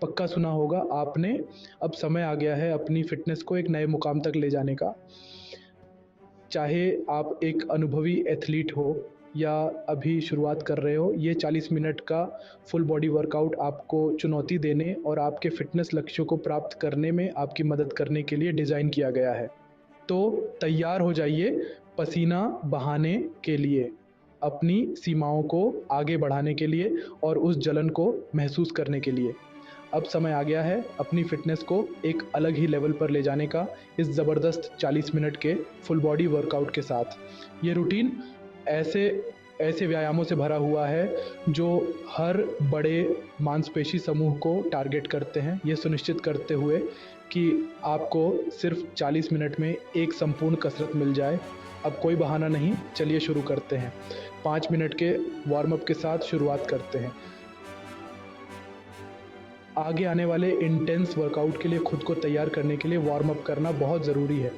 पक्का सुना होगा आपने। अब समय आ गया है अपनी फ़िटनेस को एक नए मुकाम तक ले जाने का। चाहे आप एक अनुभवी एथलीट हो या अभी शुरुआत कर रहे हो, ये 40 मिनट का फुल बॉडी वर्कआउट आपको चुनौती देने और आपके फ़िटनेस लक्ष्यों को प्राप्त करने में आपकी मदद करने के लिए डिज़ाइन किया गया है। तो तैयार हो जाइए पसीना बहाने के लिए, अपनी सीमाओं को आगे बढ़ाने के लिए और उस जलन को महसूस करने के लिए। अब समय आ गया है अपनी फ़िटनेस को एक अलग ही लेवल पर ले जाने का, इस ज़बरदस्त 40 मिनट के फुल बॉडी वर्कआउट के साथ। ये रूटीन ऐसे ऐसे व्यायामों से भरा हुआ है जो हर बड़े मांसपेशी समूह को टारगेट करते हैं, ये सुनिश्चित करते हुए कि आपको सिर्फ 40 मिनट में एक संपूर्ण कसरत मिल जाए। अब कोई बहाना नहीं, चलिए शुरू करते हैं। 5 मिनट के वार्म अप के साथ शुरुआत करते हैं। आगे आने वाले इंटेंस वर्कआउट के लिए खुद को तैयार करने के लिए वार्म अप करना बहुत ज़रूरी है।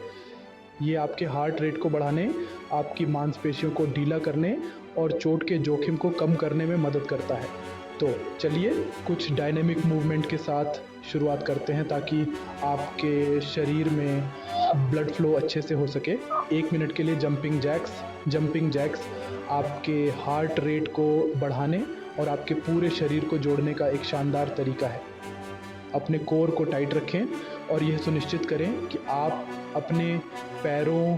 ये आपके हार्ट रेट को बढ़ाने, आपकी मांसपेशियों को ढीला करने और चोट के जोखिम को कम करने में मदद करता है। तो चलिए कुछ डायनेमिक मूवमेंट के साथ शुरुआत करते हैं ताकि आपके शरीर में ब्लड फ्लो अच्छे से हो सके। 1 मिनट के लिए जंपिंग जैक्स आपके हार्ट रेट को बढ़ाने और आपके पूरे शरीर को जोड़ने का एक शानदार तरीका है। अपने कोर को टाइट रखें और यह सुनिश्चित करें कि आप अपने पैरों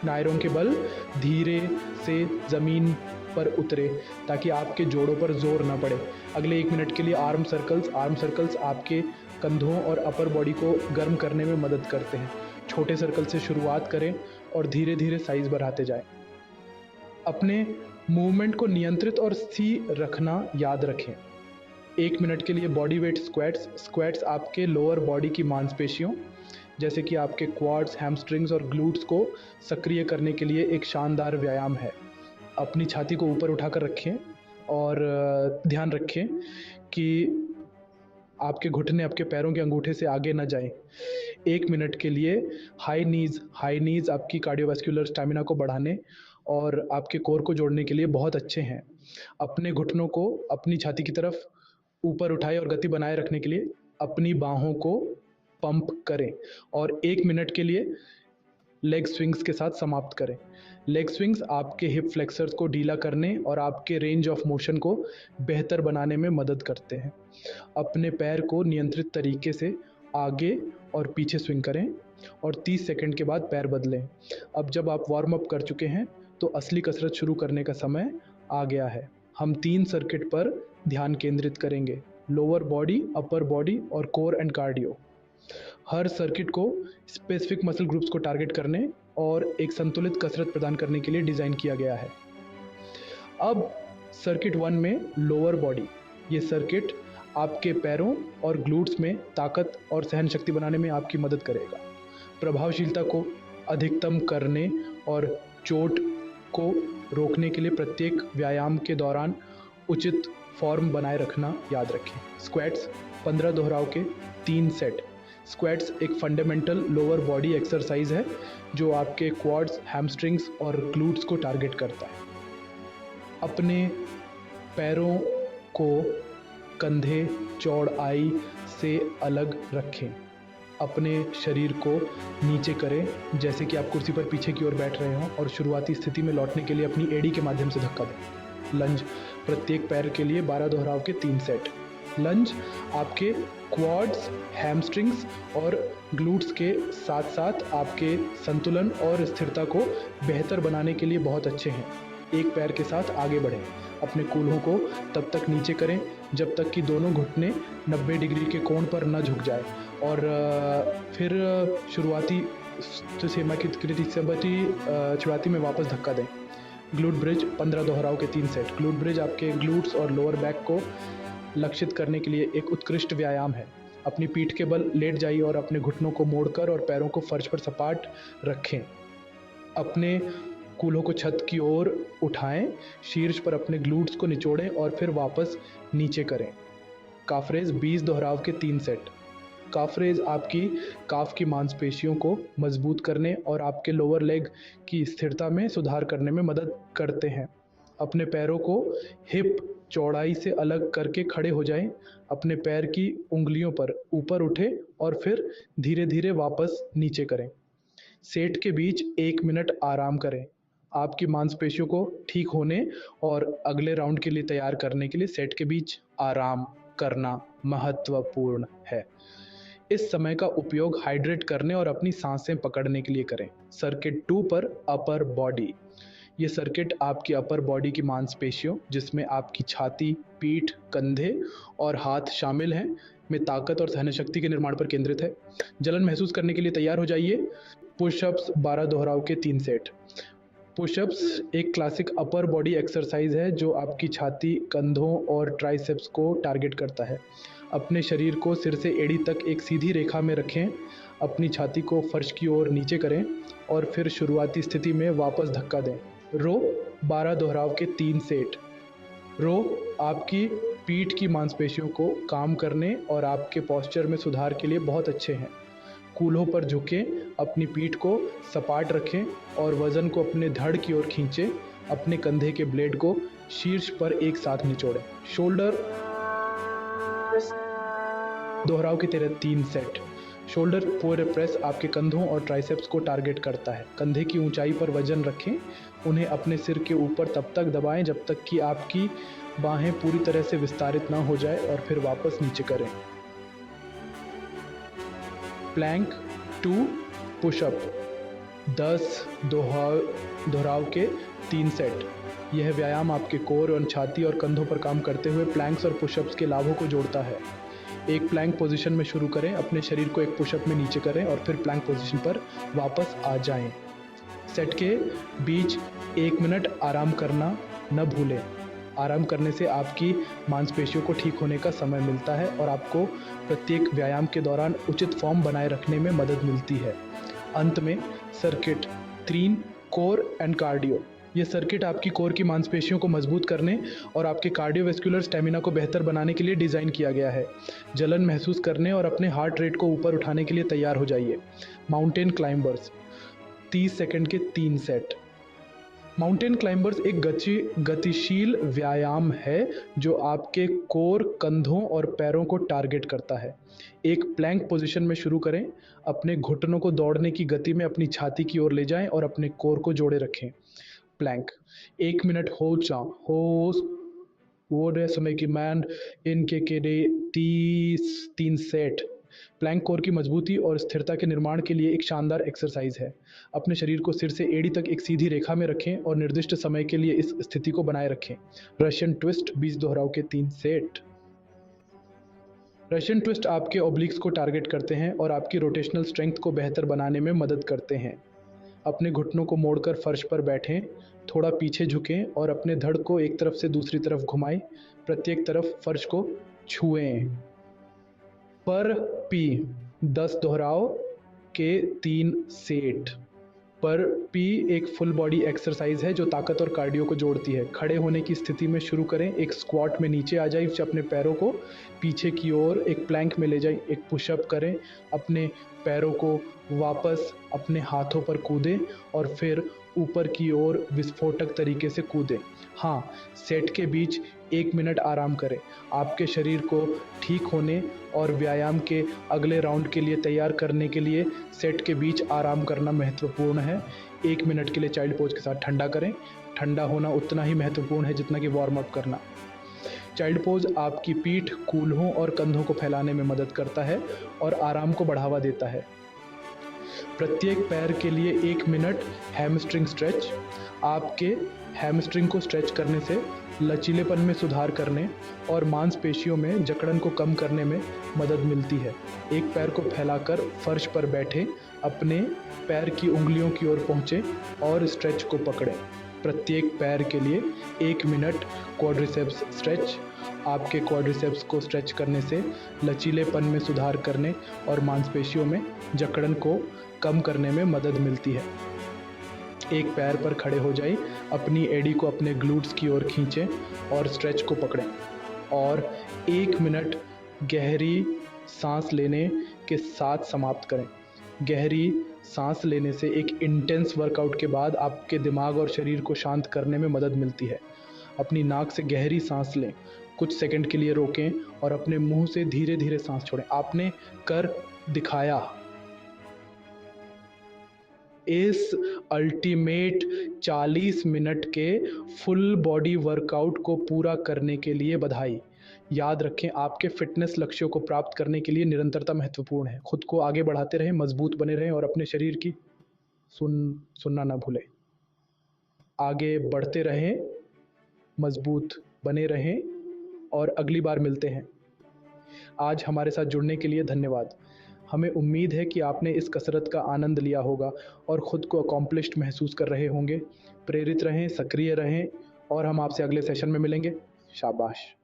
नायरों के बल धीरे से ज़मीन पर उतरे ताकि आपके जोड़ों पर जोर ना पड़े। अगले 1 मिनट के लिए आर्म सर्कल्स आपके कंधों और अपर बॉडी को गर्म करने में मदद करते हैं। छोटे सर्कल से शुरुआत करें और धीरे धीरे साइज़ बढ़ाते जाएं। अपने मूवमेंट को नियंत्रित और स्थिर रखना याद रखें। 1 मिनट के लिए बॉडी वेट स्क्वाट्स आपके लोअर बॉडी की मांसपेशियों जैसे कि आपके क्वाड्स, हैमस्ट्रिंग्स और ग्लूट्स को सक्रिय करने के लिए एक शानदार व्यायाम है। अपनी छाती को ऊपर उठाकर रखें और ध्यान रखें कि आपके घुटने आपके पैरों के अंगूठे से आगे न जाएं। 1 मिनट के लिए हाई नीज़ आपकी कार्डियोवैस्कुलर स्टैमिना को बढ़ाने और आपके कोर को जोड़ने के लिए बहुत अच्छे हैं। अपने घुटनों को अपनी छाती की तरफ ऊपर उठाएं और गति बनाए रखने के लिए अपनी बाहों को पंप करें और 1 मिनट के लिए लेग स्विंग्स के साथ समाप्त करें। लेग स्विंग्स आपके हिप फ्लेक्सर्स को ढीला करने और आपके रेंज ऑफ मोशन को बेहतर बनाने में मदद करते हैं। अपने पैर को नियंत्रित तरीके से आगे और पीछे स्विंग करें और 30 सेकंड के बाद पैर बदलें। अब जब आप वार्म अप कर चुके हैं तो असली कसरत शुरू करने का समय आ गया है। हम 3 सर्किट पर ध्यान केंद्रित करेंगे: लोअर बॉडी, अपर बॉडी और core and cardio. Her circuit को स्पेसिफिक मसल ग्रुप्स को टारगेट करने और एक संतुलित कसरत प्रदान करने के लिए डिज़ाइन किया गया है। अब सर्किट 1 में लोअर बॉडी, ये सर्किट आपके पैरों और ग्लूट्स में ताकत और सहन शक्ति बनाने में आपकी मदद करेगा। प्रभावशीलता को अधिकतम करने और चोट को रोकने के लिए प्रत्येक व्यायाम के दौरान उचित फॉर्म बनाए रखना याद रखें। स्क्वाट्स 15 दोहराव के 3 सेट। स्क्वाट्स एक फंडामेंटल लोअर बॉडी एक्सरसाइज है जो आपके क्वाड्स, हैमस्ट्रिंग्स और ग्लूट्स को टारगेट करता है। अपने पैरों को कंधे चौड़ाई से अलग रखें। अपने शरीर को नीचे करें जैसे कि आप कुर्सी पर पीछे की ओर बैठ रहे हों और शुरुआती स्थिति में लौटने के लिए अपनी एड़ी के माध्यम से धक्का दें। लंज प्रत्येक पैर के लिए 12 दोहराव के 3 सेट। लंज आपके क्वाड्स, हैमस्ट्रिंग्स और ग्लूट्स के साथ साथ आपके संतुलन और स्थिरता को बेहतर बनाने के लिए बहुत अच्छे हैं। एक पैर के साथ आगे बढ़ें। अपने कूल्हों को तब तक नीचे करें जब तक कि दोनों घुटने 90 डिग्री के कोण पर न झुक जाए और फिर शुरुआती में वापस धक्का दें। ग्लूट ब्रिज 15 दोहराव के 3 सेट। ग्लूट ब्रिज आपके ग्लूट्स और लोअर बैक को लक्षित करने के लिए एक उत्कृष्ट व्यायाम है। अपनी पीठ के बल लेट जाइए और अपने घुटनों को मोड़कर और पैरों को फर्श पर सपाट रखें। अपने कूल्हों को छत की ओर उठाएं, शीर्ष पर अपने ग्लूट्स को निचोड़ें और फिर वापस नीचे करें। काफ रेज 20 दोहराव के 3 सेट। काफ रेज आपकी काफ की मांसपेशियों को मजबूत करने और आपके लोअर लेग की स्थिरता में सुधार करने में मदद करते हैं। अपने पैरों को हिप चौड़ाई से अलग करके खड़े हो जाएं। अपने पैर की उंगलियों पर ऊपर उठें और फिर धीरे धीरे वापस नीचे करें। सेट के बीच 1 मिनट आराम करें। आपकी मांसपेशियों को ठीक होने और अगले राउंड के लिए तैयार करने के लिए सेट के बीच आराम करना महत्वपूर्ण है। इस समय का उपयोग हाइड्रेट करने और अपनी सांसें पकड़ने के लिए करें। सर्किट 2 पर अपर बॉडी। ये सर्किट आपकी अपर बॉडी की मांसपेशियों, जिसमें आपकी छाती, पीठ, कंधे और हाथ शामिल हैं, में ताकत और सहनशक्ति के निर्माण पर केंद्रित है। जलन महसूस करने के लिए तैयार हो जाइए। पुशअप्स 12 दोहराव के 3 सेट। पुशअप्स एक क्लासिक अपर बॉडी एक्सरसाइज है जो आपकी छाती, कंधों और ट्राइसेप्स को टारगेट करता है। अपने शरीर को सिर से एड़ी तक एक सीधी रेखा में रखें। अपनी छाती को फर्श की ओर नीचे करें और फिर शुरुआती स्थिति में वापस धक्का दें। रो 12 दोहराव के 3 सेट। रो आपकी पीठ की मांसपेशियों को काम करने और आपके पोस्चर में सुधार के लिए बहुत अच्छे हैं। कूल्हों पर झुकें, अपनी पीठ को सपाट रखें और वजन को अपने धड़ की ओर खींचें। अपने कंधे के ब्लेड को शीर्ष पर एक साथ निचोड़ें। शोल्डर दोहराव के 3 सेट। शोल्डर पूरे प्रेस आपके कंधों और ट्राइसेप्स को टारगेट करता है। कंधे की ऊंचाई पर वजन रखें, उन्हें अपने सिर के ऊपर तब तक दबाएं जब तक कि आपकी बाहें पूरी तरह से विस्तारित ना हो जाए और फिर वापस नीचे करें। प्लैंक 2 पुशअप 10 दोहराव के 3 सेट। यह व्यायाम आपके कोर और छाती और कंधों पर काम करते हुए प्लैंक्स और पुशअप्स के लाभों को जोड़ता है। एक प्लैंक पोजीशन में शुरू करें, अपने शरीर को एक पुशअप में नीचे करें और फिर प्लैंक पोजीशन पर वापस आ जाएं। सेट के बीच 1 मिनट आराम करना न भूलें। आराम करने से आपकी मांसपेशियों को ठीक होने का समय मिलता है और आपको प्रत्येक व्यायाम के दौरान उचित फॉर्म बनाए रखने में मदद मिलती है। अंत में सर्किट 3 कोर एंड कार्डियो। ये सर्किट आपकी कोर की मांसपेशियों को मजबूत करने और आपके कार्डियोवैस्कुलर स्टेमिना को बेहतर बनाने के लिए डिज़ाइन किया गया है। जलन महसूस करने और अपने हार्ट रेट को ऊपर उठाने के लिए तैयार हो जाइए। माउंटेन क्लाइंबर्स 30 सेकंड के 3 सेट। माउंटेन क्लाइंबर्स एक गतिशील व्यायाम है जो आपके कोर, कंधों और पैरों को टारगेट करता है। एक प्लैंक पोजीशन में शुरू करें, अपने घुटनों को दौड़ने की गति में अपनी छाती की ओर ले जाएं और अपने कोर को जोड़े रखें। प्लैंक 1 मिनट वो समय की मैन इनके 3 सेट। प्लैंक कोर की मजबूती और स्थिरता के निर्माण के लिए एक शानदार एक्सरसाइज है। अपने शरीर को सिर से एड़ी तक एक सीधी रेखा में रखें और निर्दिष्ट समय के लिए इस स्थिति को बनाए रखें। रशियन ट्विस्ट 20 दोहराव के 3 सेट। रशियन ट्विस्ट आपके ओब्लिक्स को टारगेट करते हैं और आपकी रोटेशनल स्ट्रेंथ को बेहतर बनाने में मदद करते हैं। अपने घुटनों को मोड़कर फर्श पर बैठें, थोड़ा पीछे झुकें और अपने धड़ को एक तरफ से दूसरी तरफ घुमाएं। प्रत्येक तरफ फर्श को छुएं। पर पी 10 दोहराव के 3 सेट। पर पी एक फुल बॉडी एक्सरसाइज है जो ताकत और कार्डियो को जोड़ती है। खड़े होने की स्थिति में शुरू करें, एक स्क्वाट में नीचे आ जाइए, अपने पैरों को पीछे की ओर एक प्लैंक में ले जाइए, एक पुशअप करें, अपने पैरों को वापस अपने हाथों पर कूदें और फिर ऊपर की ओर विस्फोटक तरीके से कूदें। हाँ, सेट के बीच 1 मिनट आराम करें। आपके शरीर को ठीक होने और व्यायाम के अगले राउंड के लिए तैयार करने के लिए सेट के बीच आराम करना महत्वपूर्ण है। 1 मिनट के लिए चाइल्ड पोज के साथ ठंडा करें। ठंडा होना उतना ही महत्वपूर्ण है जितना कि वार्म अप करना। चाइल्ड पोज आपकी पीठ, कूल्हों और कंधों को फैलाने में मदद करता है और आराम को बढ़ावा देता है। प्रत्येक पैर के लिए 1 मिनट हैमस्ट्रिंग स्ट्रेच। आपके हैमस्ट्रिंग को स्ट्रेच करने से लचीलेपन में सुधार करने और मांसपेशियों में जकड़न को कम करने में मदद मिलती है। एक पैर को फैलाकर फर्श पर बैठें, अपने पैर की उंगलियों की ओर पहुँचें और स्ट्रेच को पकड़ें। प्रत्येक पैर के लिए 1 मिनट क्वाड्रिसेप्स स्ट्रेच। आपके क्वाड्रिसेप्स को स्ट्रेच करने से लचीलेपन में सुधार करने और मांसपेशियों में जकड़न को कम करने में मदद मिलती है। एक पैर पर खड़े हो जाइए, अपनी एड़ी को अपने ग्लूट्स की ओर खींचें और स्ट्रेच को पकड़ें और 1 मिनट गहरी सांस लेने के साथ समाप्त करें। गहरी सांस लेने से एक इंटेंस वर्कआउट के बाद आपके दिमाग और शरीर को शांत करने में मदद मिलती है। अपनी नाक से गहरी सांस लें, कुछ सेकंड के लिए रोकें और अपने मुंह से धीरे धीरे सांस छोड़ें। आपने कर दिखाया। इस अल्टीमेट 40 मिनट के फुल बॉडी वर्कआउट को पूरा करने के लिए बधाई। याद रखें, आपके फिटनेस लक्ष्यों को प्राप्त करने के लिए निरंतरता महत्वपूर्ण है। खुद को आगे बढ़ाते रहें, मजबूत बने रहें और अपने शरीर की सुनना ना भूलें। आगे बढ़ते रहें, मजबूत बने रहें और अगली बार मिलते हैं। आज हमारे साथ जुड़ने के लिए धन्यवाद। हमें उम्मीद है कि आपने इस कसरत का आनंद लिया होगा और खुद को अकॉम्प्लिश्ड महसूस कर रहे होंगे। प्रेरित रहें, सक्रिय रहें और हम आपसे अगले सेशन में मिलेंगे। शाबाश।